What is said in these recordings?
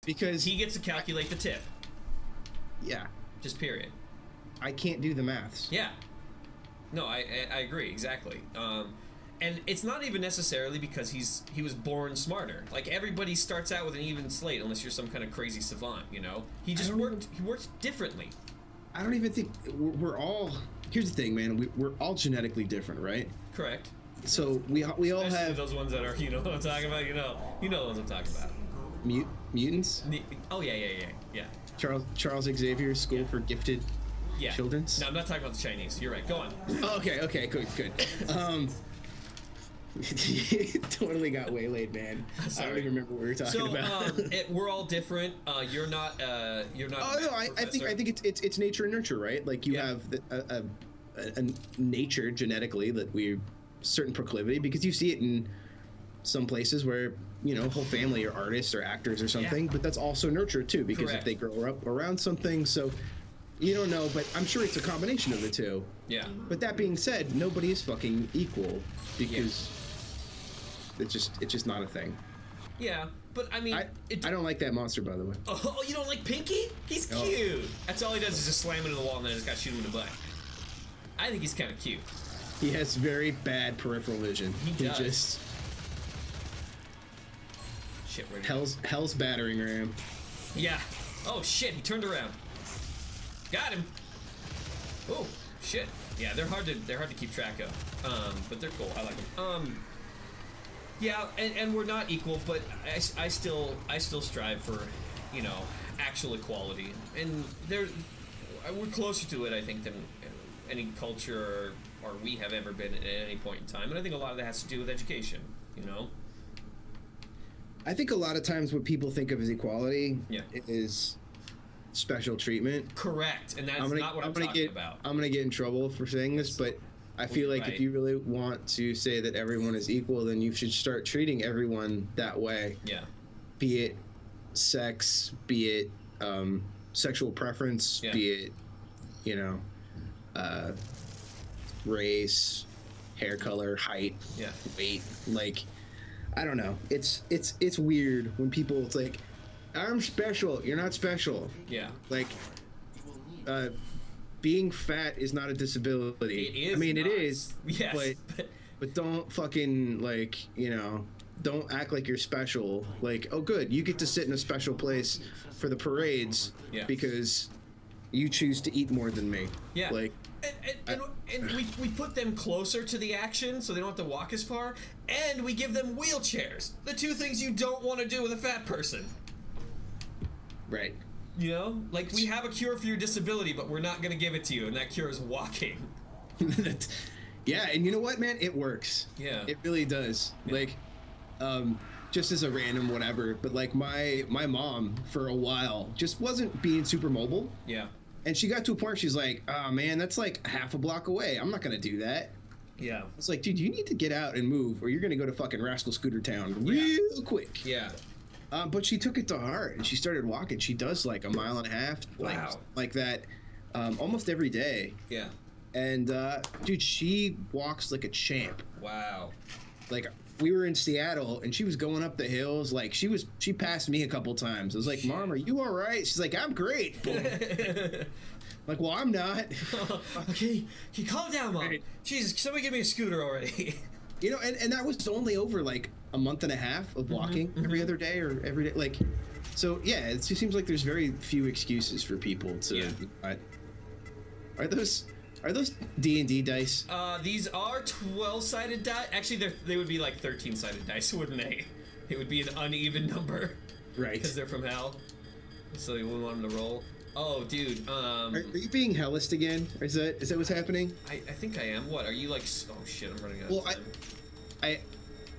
Because he gets to calculate the tip. Yeah. Just period. I can't do the maths. Yeah. No, I agree, exactly. And it's not even necessarily because he was born smarter. Like, everybody starts out with an even slate unless you're some kind of crazy savant, you know? He just worked differently. I don't even think we're all... Here's the thing, man. We're all genetically different, right? Correct. So we all Especially have... those ones that are, you know what I'm talking about? You know the ones I'm talking about. Mutants? Oh, yeah. Charles Xavier's School for Gifted Children's? No, I'm not talking about the Chinese. You're right. Go on. Oh, okay, good. Totally got waylaid, man. I don't even remember what we were talking about. We're all different. You're not. Oh no, I think it's nature and nurture, right? Like you have a nature genetically that we certain proclivity, because you see it in some places where whole family are artists or actors or something, but that's also nurture too, because if they grow up around something, so you don't know, but I'm sure it's a combination of the two. Yeah. But that being said, nobody is fucking equal, because it's just not a thing. Yeah, but I mean, I don't like that monster, by the way. Oh, you don't like Pinky? He's cute. That's all he does is just slam into the wall and then just got shoot him in the butt. I think he's kind of cute. He has very bad peripheral vision. He does. Just shit. Hell's battering ram. Yeah. Oh shit, he turned around. Got him. Oh shit. Yeah, they're hard to keep track of. But they're cool. I like them. Yeah, and we're not equal, but I still strive for, actual equality, and we're closer to it, I think, than any culture or we have ever been at any point in time, and I think a lot of that has to do with education. I think a lot of times what people think of as equality is special treatment. Correct, and that's not what I'm talking about. I'm gonna get in trouble for saying this, but I feel like if you really want to say that everyone is equal, then you should start treating everyone that way. Yeah. Be it sex, be it sexual preference, be it, race, hair color, height, weight. Like, I don't know. It's weird when people, it's like, I'm special. You're not special. Yeah. Like, being fat is not a disability. It is. I mean, it is. Yes. But don't fucking, like, don't act like you're special. Like, oh, good, you get to sit in a special place for the parades because you choose to eat more than me. Yeah. Like, and we put them closer to the action so they don't have to walk as far, and we give them wheelchairs. The two things you don't want to do with a fat person. Right. Like, we have a cure for your disability, but we're not going to give it to you, and that cure is walking. Yeah, and you know what, man? It works. Yeah. It really does. Yeah. Like, just as a random whatever, but like my mom, for a while, just wasn't being super mobile. Yeah. And she got to a point where she's like, oh, man, that's like half a block away. I'm not going to do that. Yeah. It's like, dude, you need to get out and move, or you're going to go to fucking Rascal Scooter Town real quick. Yeah. But she took it to heart, and she started walking. She does like a mile and a half, like that, almost every day. Yeah. And dude, she walks like a champ. Wow. Like, we were in Seattle, and she was going up the hills. Like, she passed me a couple times. I was like, Mom, are you all right? She's like, I'm great. Like, well, I'm not. Okay, calm down, Mom. Right. Jesus, somebody give me a scooter already. And that was only over like a month and a half of walking every other day or every day. Like, so yeah, it just seems like there's very few excuses for people to. Are those D&D dice? These are 12-sided dice. Actually, they would be like 13-sided dice, wouldn't they? It would be an uneven number, right? Because they're from hell, so you wouldn't want them to roll. Oh, dude. Are you being hellist again? Is that what's happening? I think I am. What are you like? Oh shit! I'm running out of time.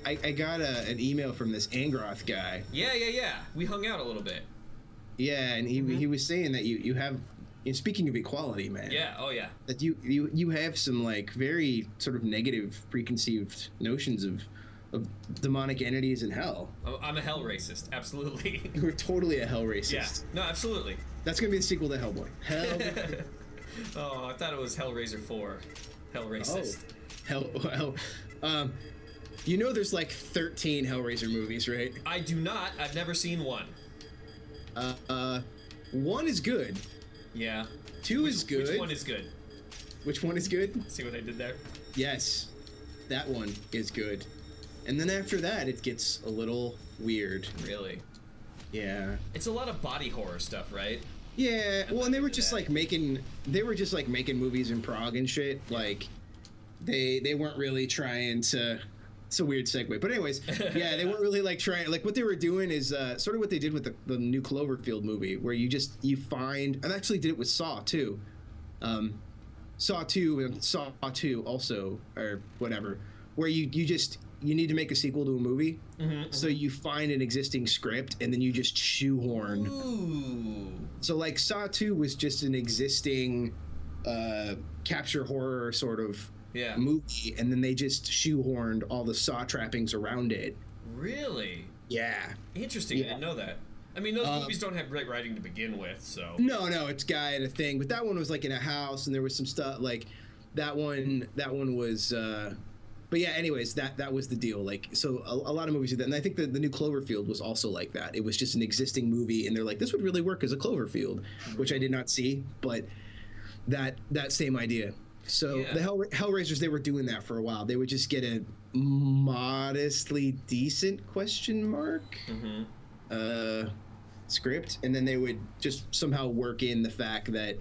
I got an email from this Angroth guy. Yeah. We hung out a little bit. Yeah, and he was saying that you have. Speaking of equality, man. Yeah. Oh yeah. That you have some like very sort of negative preconceived notions of demonic entities in hell. Oh, I'm a hell racist. Absolutely. You're totally a hell racist. Yeah. No, absolutely. That's gonna be the sequel to Hellboy. Oh, I thought it was Hellraiser 4. Hell racist. Oh. There's like 13 Hellraiser movies, right? I do not. I've never seen one. 1 is good. Yeah. 2 is good. Which one is good? Which one is good? See what I did there? Yes, that one is good. And then after that, it gets a little weird. Really? Yeah. It's a lot of body horror stuff, right? Yeah. Well, and they were just like making movies in Prague and shit. Like, they weren't really trying to. It's a weird segue, but anyways, yeah, they weren't really like trying. Like, what they were doing is sort of what they did with the new Cloverfield movie, where you find, and actually did it with Saw too. Saw 2 and Saw 2 also, or whatever, where you need to make a sequel to a movie, so you find an existing script and then you just shoehorn. Ooh. So like Saw 2 was just an existing capture horror sort of movie, and then they just shoehorned all the Saw trappings around it. Really? Yeah. Interesting. I didn't know that. I mean, those movies don't have great writing to begin with, so. No, it's guy and a thing, but that one was like in a house, and there was some stuff like that one was. But yeah, anyways, that was the deal. Like, so a lot of movies do that, and I think the new Cloverfield was also like that. It was just an existing movie, and they're like, this would really work as a Cloverfield, which I did not see, but that same idea. So the Hellraisers, they were doing that for a while. They would just get a modestly decent script, and then they would just somehow work in the fact that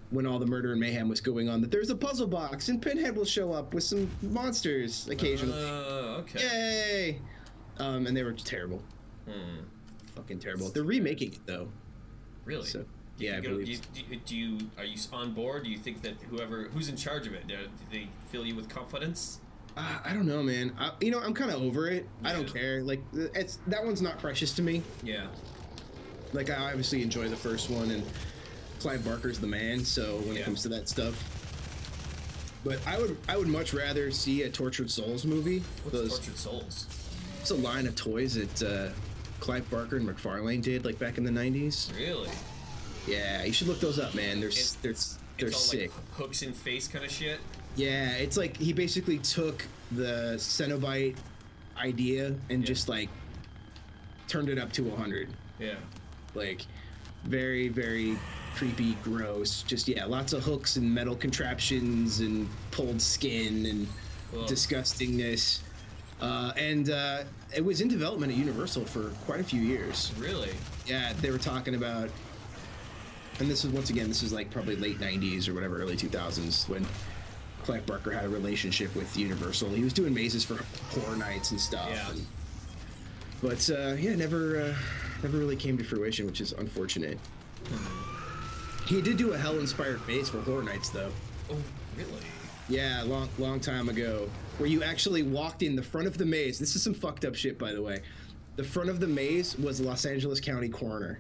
when all the murder and mayhem was going on, that there's a puzzle box and Pinhead will show up with some monsters occasionally. Okay. Yay! And they were terrible. Fucking terrible. They're remaking it though. Really? So, yeah, I believe. Are you on board? Do you think that who's in charge of it, do they fill you with confidence? I don't know, man. I'm kind of over it. Yeah. I don't care. Like, that one's not precious to me. Yeah. Like, I obviously enjoy the first one, and Clive Barker's the man. So when it comes to that stuff, but I would much rather see a Tortured Souls movie. What's Tortured Souls? It's a line of toys that Clive Barker and McFarlane did, like back in the '90s. Really? Yeah, you should look those up, man. They're sick. Like hooks in face kind of shit. Yeah, it's like he basically took the Cenobite idea and just like turned it up to 100. Yeah. Like very, very creepy, gross. Just lots of hooks and metal contraptions and pulled skin and disgustingness. And it was in development at Universal for quite a few years. Really? Yeah, they were talking about, and this is like probably late 90s or whatever, early 2000s, when Clive Barker had a relationship with Universal. He was doing mazes for Horror Nights and stuff. Yeah. But never really came to fruition, which is unfortunate. He did do a Hell-inspired maze for Horror Nights, though. Oh, really? Yeah, long time ago, where you actually walked in the front of the maze. This is some fucked up shit, by the way. The front of the maze was Los Angeles County Coroner.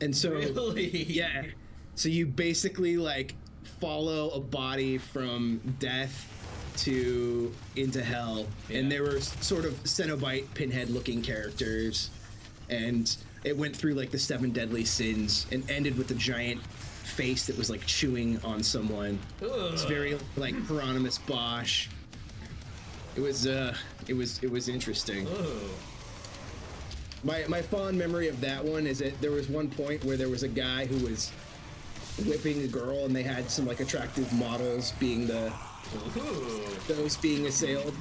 And so, yeah. So you basically like follow a body from death into hell, and there were sort of Cenobite Pinhead-looking characters, and it went through like the 7 deadly sins and ended with a giant face that was like chewing on someone. It's very like Hieronymus Bosch. It was interesting. My fond memory of that one is that there was one point where there was a guy who was whipping a girl, and they had some like attractive models being those being assailed,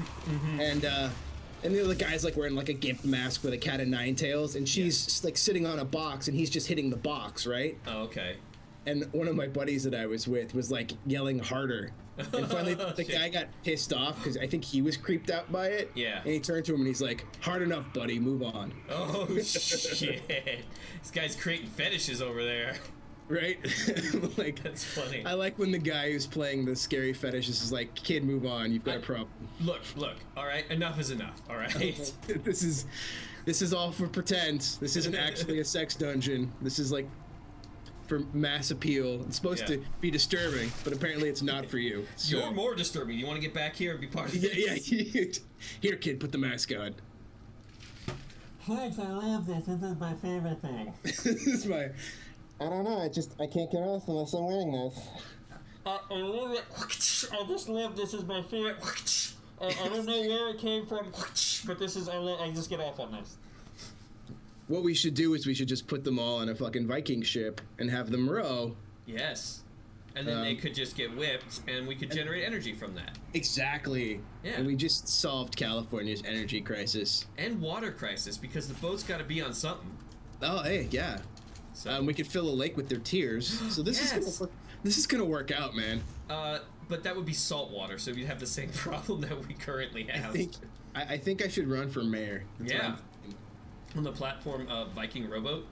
and the other guy's like wearing like a gimp mask with a cat of 9 tails, and she's like sitting on a box, and he's just hitting the box, right? Oh, okay. And one of my buddies that I was with was like yelling harder. And finally the guy got pissed off because I think he was creeped out by it. Yeah. And he turned to him and he's like, hard enough, buddy, move on. Oh, shit. This guy's creating fetishes over there. Right? Like, that's funny. I like when the guy who's playing the scary fetishes is like, kid, move on, you've got a problem. Look, all right, enough is enough, all right? This is all for pretend. This isn't actually a sex dungeon. This is like for mass appeal. It's supposed to be disturbing, but apparently it's not for you. So. You're more disturbing. You want to get back here and be part of this? Yeah. Here, kid, put the mask on. Thanks, I love this. This is my favorite thing. This is my... I don't know. I can't get off unless I'm wearing this. I love it. I just love this. Is my favorite. I don't know where it came from, but this is. I just get off on this. what we should do is we should just put them all on a fucking Viking ship and have them row. Yes. And then they could just get whipped, and we could generate energy from that. Exactly. Yeah. And we just solved California's energy crisis. And water crisis, because the boat's got to be on something. Oh, hey, yeah. So we could fill a lake with their tears. So this is gonna work out, man. But that would be salt water, so we'd have the same problem that we currently have. I think I should run for mayor. That's yeah. On the platform of Viking Rowboat.